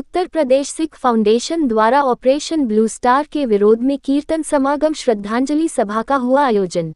Uttar Pradesh Sikh foundation द्वारा operation blue star के विरोध में कीर्तन समागम श्रद्धांजलि सभा का हुआ आयोजन।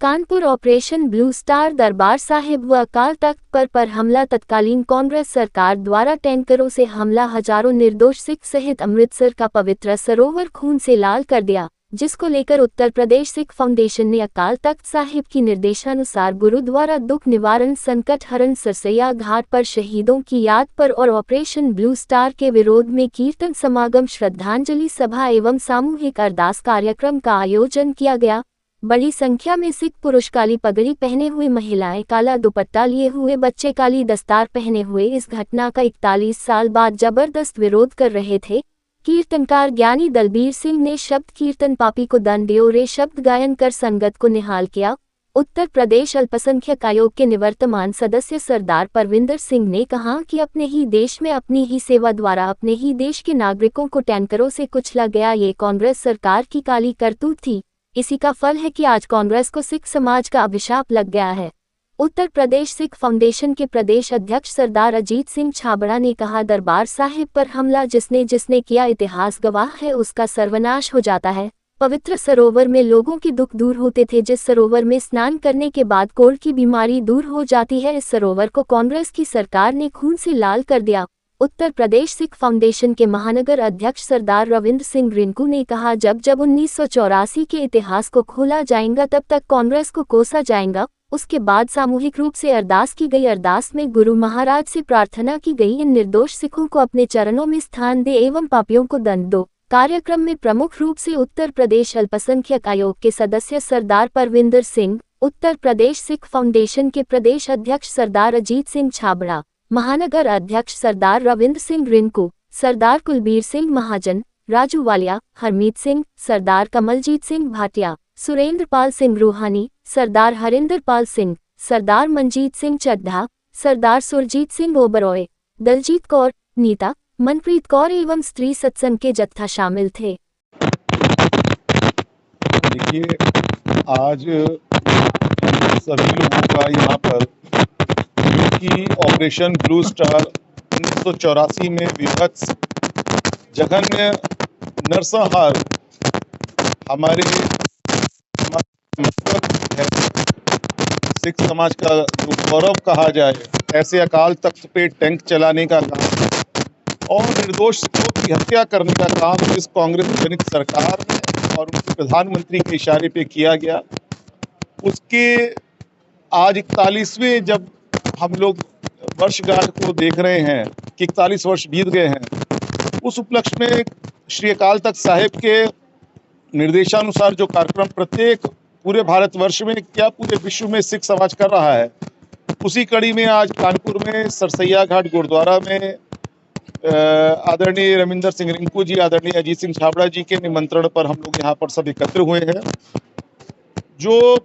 Kanpur operation blue star Darbar Sahib व अकाल तख्त पर हमला। तत्कालीन कांग्रेस सरकार द्वारा टैंकरों से हमला, हजारों निर्दोष सिख सहित अमृतसर का पवित्र सरोवर खून से लाल कर दिया, जिसको लेकर उत्तर प्रदेश सिख फाउंडेशन ने अकाल तख्त साहिब की निर्देशानुसार गुरुद्वारा दुख निवारण संकट हरण सरसैया घाट पर शहीदों की याद पर और ऑपरेशन ब्लू स्टार के विरोध में कीर्तन समागम, श्रद्धांजलि सभा एवं सामूहिक अरदास कार्यक्रम का आयोजन किया गया। बड़ी संख्या में सिख पुरुष काली पगड़ी पहने हुए, महिलाएं काला दुपट्टा लिए हुए, बच्चे काली दस्तार पहने हुए इस घटना का 41 साल बाद जबरदस्त विरोध कर रहे थे। कीर्तनकार ज्ञानी दलबीर सिंह ने शब्द कीर्तन पापी को दंड दो रे शब्द गायन कर संगत को निहाल किया। उत्तर प्रदेश अल्पसंख्यक आयोग के निवर्तमान सदस्य सरदार परविंदर सिंह ने कहा कि अपने ही देश में अपनी ही सेवा द्वारा अपने ही देश के नागरिकों को टैंकरों से कुचला गया, ये कांग्रेस सरकार की काली करतूत थी। इसी का फल है कि आज कांग्रेस को सिख समाज का अभिशाप लग गया है। उत्तर प्रदेश सिख फाउंडेशन के प्रदेश अध्यक्ष सरदार अजीत सिंह छाबड़ा ने कहा, दरबार साहिब पर हमला जिसने किया इतिहास गवाह है, उसका सर्वनाश हो जाता है। पवित्र सरोवर में लोगों के दुख दूर होते थे, जिस सरोवर में स्नान करने के बाद कोढ़ की बीमारी दूर हो जाती है, इस सरोवर को कांग्रेस की सरकार ने खून से लाल कर दिया। उत्तर प्रदेश सिख फाउंडेशन के महानगर अध्यक्ष सरदार रविंद्र सिंह रिंकू ने कहा, जब 1984 के इतिहास को खोला जाएगा तब तक कांग्रेस को कोसा जाएगा। उसके बाद सामूहिक रूप से अरदास की गई। अरदास में गुरु महाराज से प्रार्थना की गई, इन निर्दोष सिखों को अपने चरणों में स्थान दे एवं पापियों को दंड दो। कार्यक्रम में प्रमुख रूप से उत्तर प्रदेश अल्पसंख्यक आयोग के सदस्य सरदार परविंदर सिंह, उत्तर प्रदेश सिख फाउंडेशन के प्रदेश अध्यक्ष सरदार अजीत सिंह छाबड़ा, महानगर अध्यक्ष सरदार रविंद्र सिंह रिंकू, सरदार कुलबीर सिंह महाजन, राजू वालिया, हरमीत सिंह, सरदार कमलजीत सिंह भाटिया, सुरेंद्र पाल सिंह रूहानी, सरदार हरिंदर पाल सिंह, सरदार मनजीत सिंह चड्ढा, सरदार सुरजीत सिंह ओबरॉय, दलजीत कौर, नीता, मनप्रीत कौर एवं स्त्री सत्संग के जत्था शामिल थे। देखिए, आज सभी लोगों का यहाँ पर की ऑपरेशन ब्लू स्टार 1984 में विभत्स जघन्य नरसंहार हमारे मतलब है, सिख समाज का जो गौरव कहा जाए, ऐसे अकाल तख्त पे टैंक चलाने का काम और निर्दोष सिखों की हत्या करने का काम इस कांग्रेस जनित सरकार में और उनके प्रधानमंत्री के इशारे पे किया गया। उसके आज 41वें जब हम लोग वर्षगांठ को देख रहे हैं कि 41 वर्ष बीत गए हैं, उस उपलक्ष्य में श्री अकाल तख्त साहिब के निर्देशानुसार जो कार्यक्रम प्रत्येक पूरे भारतवर्ष में क्या पूरे विश्व में सिख समाज कर रहा है, उसी कड़ी में आज कानपुर में सरसैया घाट गुरुद्वारा में आदरणीय रविंदर सिंह रिंकू जी, आदरणीय अजीत सिंह छाबड़ा जी के निमंत्रण पर हम लोग यहाँ पर सब एकत्र हुए हैं। जो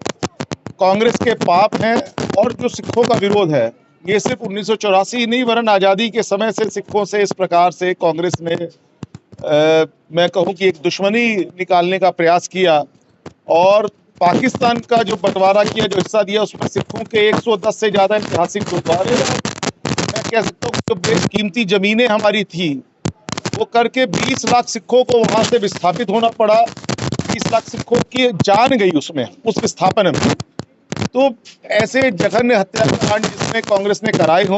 कांग्रेस के पाप हैं और जो सिखों का विरोध है, ये सिर्फ 1984 नहीं वरन आज़ादी के समय से सिखों से इस प्रकार से कांग्रेस ने मैं कहूँ कि एक दुश्मनी निकालने का प्रयास किया और पाकिस्तान का जो बंटवारा किया, जो हिस्सा दिया, उसमें सिखों के 110 से ज़्यादा ऐतिहासिक गुरुद्वारे, मैं कह सकता हूँ जो बेकीमती ज़मीनें हमारी थी वो करके 20 लाख सिखों को वहाँ से विस्थापित होना पड़ा। 20 लाख सिखों की जान गई उसमें, उस विस्थापन में। तो ऐसे जघन्य हत्याकांड जिसमें कांग्रेस ने कराए हो,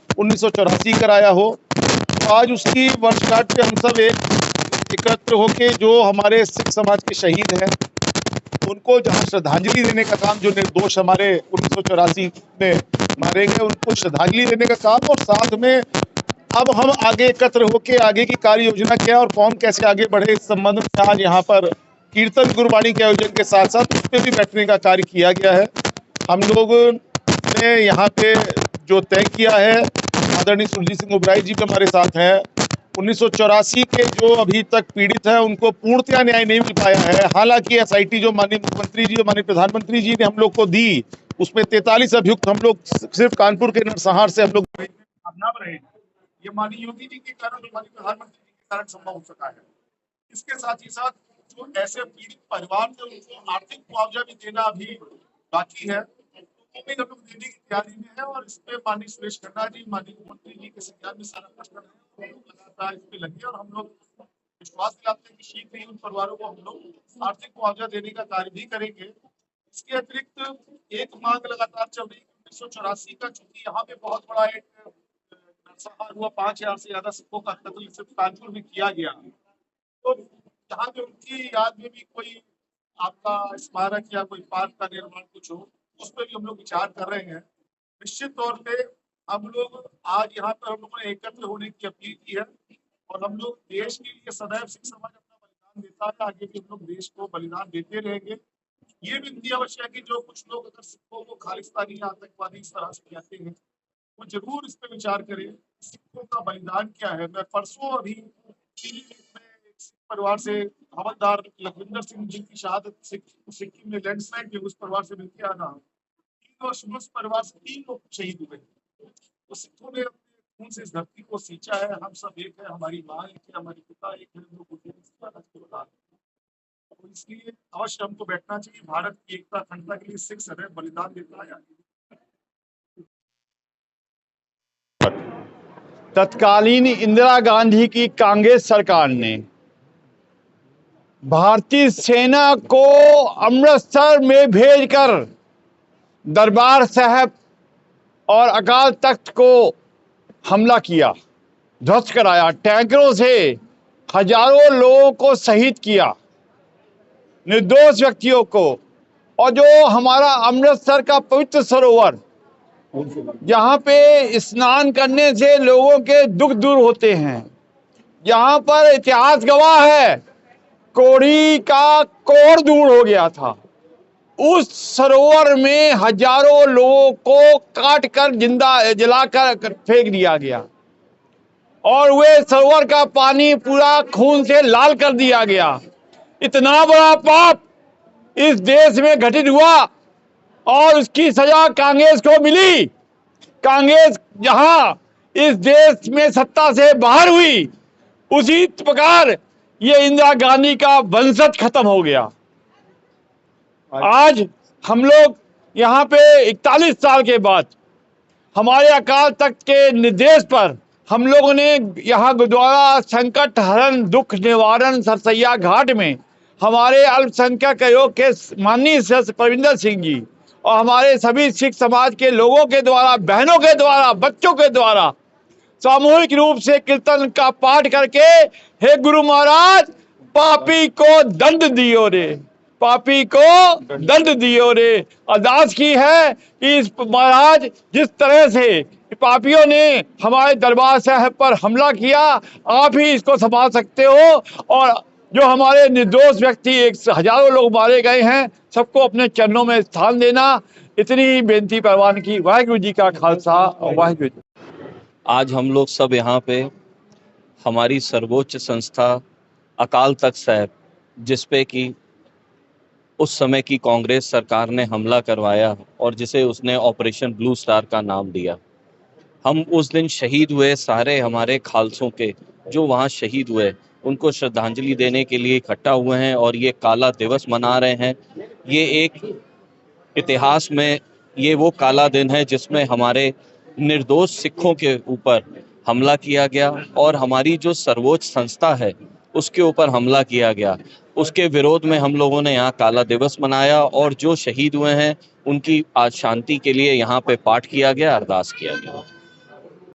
1984 कराया हो, तो आज उसकी वर्षगांठ पे हम सब एकत्र होके जो हमारे सिख समाज के शहीद हैं उनको जहां श्रद्धांजलि देने का काम, जो निर्दोष हमारे 1984 में मारे गए उनको श्रद्धांजलि देने का काम, और साथ में अब हम आगे एकत्र होके आगे की कार्य योजना क्या और कौन कैसे आगे बढ़े, इस संबंध में आज यहाँ पर कीर्तन गुरबाणी के आयोजन के साथ साथ उस पर भी बैठने का कार्य किया गया है। हम लोग ने यहाँ पे जो तय किया है, आदरणीय सुरजीत सिंह ओबराय जी भी हमारे साथ हैं। 1984 के जो अभी तक पीड़ित हैं उनको पूर्णतया न्याय नहीं मिल पाया है। हालांकि एसआईटी जो माननीय मुख्यमंत्री जी और माननीय प्रधानमंत्री जी ने हम लोग को दी, उसमें 43 अभियुक्त हम लोग सिर्फ कानपुर के नरसंहार से हम लोग रहे। ये माननीय योगी जी के कारण, माननीय प्रधानमंत्री जी के कारण संभव हो सका है। इसके साथ ही साथ जो ऐसे पीड़ित परिवार थे उनको आर्थिक मुआवजा भी देना अभी बाकी है, वो भी हम लोग देने की तैयारी में है और इस पे माननीय सुरेश खन्ना जी, माननीय मुख्यमंत्री जी के संज्ञान में सारा प्रश्न है। लगातार इस पे लगे और हम लोग विश्वास दिलाते हैं कि शीघ्र ही उन परिवारों को हम लोग आर्थिक मुआवजा देने का कार्य भी करेंगे। इसके अतिरिक्त एक मांग लगातार चल रही है, 1984 का चूंकि यहाँ पे बहुत बड़ा एक नरसंहार हुआ, 5,000 से ज्यादा सिखों का कत्ल सिर्फ कानपुर में किया गया, तो यहाँ पे उनकी याद में भी कोई आपका स्मारक या कोई पार्क का निर्माण कुछ हो, उस पर भी हम लोग विचार कर रहे हैं। निश्चित तौर पे हम लोग आज यहाँ पर हम लोगों ने एकत्र होने की अपील की है और हम लोग देश के लिए सदैव सिख समाज अपना बलिदान देता है, आगे भी हम लोग देश को बलिदान देते रहेंगे। ये विनती अवश्य है कि जो कुछ लोग अगर सिखों को खालिस्तानी या आतंकवादी इस तरह से कहते हैं, वो जरूर इस पर विचार करें सिखों का बलिदान क्या है। मैं परसों अभी परिवार से हवलदार लखविंदर सिंह जी की शहादत सिक्किम में लैंडस्लाइड में उस परिवार से मिलकर आ रहा हूँ। 3 वर्ष में उस परिवार से 3 लोग शहीद हुए, तो सिखों ने अपने खून से इस धरती को सींचा है। हम सब एक है, हमारी माँ एक है, हमारी पिता एक है, हम लोग तो इसलिए अवश्य हमको बैठना चाहिए। भारत की एकता अखंडता के लिए सिख सदैव बलिदान देता है। तत्कालीन इंदिरा गांधी की कांग्रेस सरकार ने भारतीय सेना को अमृतसर में भेजकर दरबार साहब और अकाल तख्त को हमला किया, ध्वस्त कराया, टैंकरों से हजारों लोगों को शहीद किया, निर्दोष व्यक्तियों को। और जो हमारा अमृतसर का पवित्र सरोवर, यहाँ पे स्नान करने से लोगों के दुख दूर होते हैं, यहाँ पर इतिहास गवाह है कोढ़ी का कोढ़ दूर हो गया था। उस सरोवर में हजारों लोगों को काट कर जिंदा जलाकर फेंक दिया गया और वे सरोवर का पानी पूरा खून से लाल कर दिया गया। इतना बड़ा पाप इस देश में घटित हुआ और उसकी सजा कांग्रेस को मिली। कांग्रेस जहां इस देश में सत्ता से बाहर हुई, उसी प्रकार ये इंदिरा गांधी का वंशज खत्म हो गया। आज हम लोग यहाँ पे 41 साल के बाद हमारे अकाल तख्त के निर्देश पर हम लोगों ने यहाँ गुरुद्वारा संकट हरण दुख निवारण सरसैया घाट में हमारे अल्पसंख्यक आयोग के माननीय सदस्य परविंदर सिंह जी और हमारे सभी सिख समाज के लोगों के द्वारा, बहनों के द्वारा, बच्चों के द्वारा सामूहिक रूप से कीर्तन का पाठ करके, हे गुरु महाराज पापी को दंड दियो रे, पापी को दंड दियो रे, अरदास की है कि इस महाराज जिस तरह से पापियों ने हमारे दरबार साहब पर हमला किया, आप ही इसको संभाल सकते हो। और जो हमारे निर्दोष व्यक्ति हजारों लोग मारे गए हैं, सबको अपने चरणों में स्थान देना, इतनी ही बेनती परवान की। वाहिगुरु जी का खालसा और वाहिगुरु जी। आज हम लोग सब यहाँ पे हमारी सर्वोच्च संस्था अकाल तख्त साहब, जिस पे कि उस समय की कांग्रेस सरकार ने हमला करवाया और जिसे उसने ऑपरेशन ब्लू स्टार का नाम दिया, हम उस दिन शहीद हुए सारे हमारे खालसों के जो वहाँ शहीद हुए, उनको श्रद्धांजलि देने के लिए इकट्ठा हुए हैं और ये काला दिवस मना रहे हैं। ये एक इतिहास में ये वो काला दिन है जिसमें हमारे निर्दोष सिखों के ऊपर हमला किया गया और हमारी जो सर्वोच्च संस्था है उसके ऊपर हमला किया गया। उसके विरोध में हम लोगों ने यहाँ काला दिवस मनाया और जो शहीद हुए हैं उनकी आज शांति के लिए यहाँ पे पाठ किया गया, अरदास किया गया।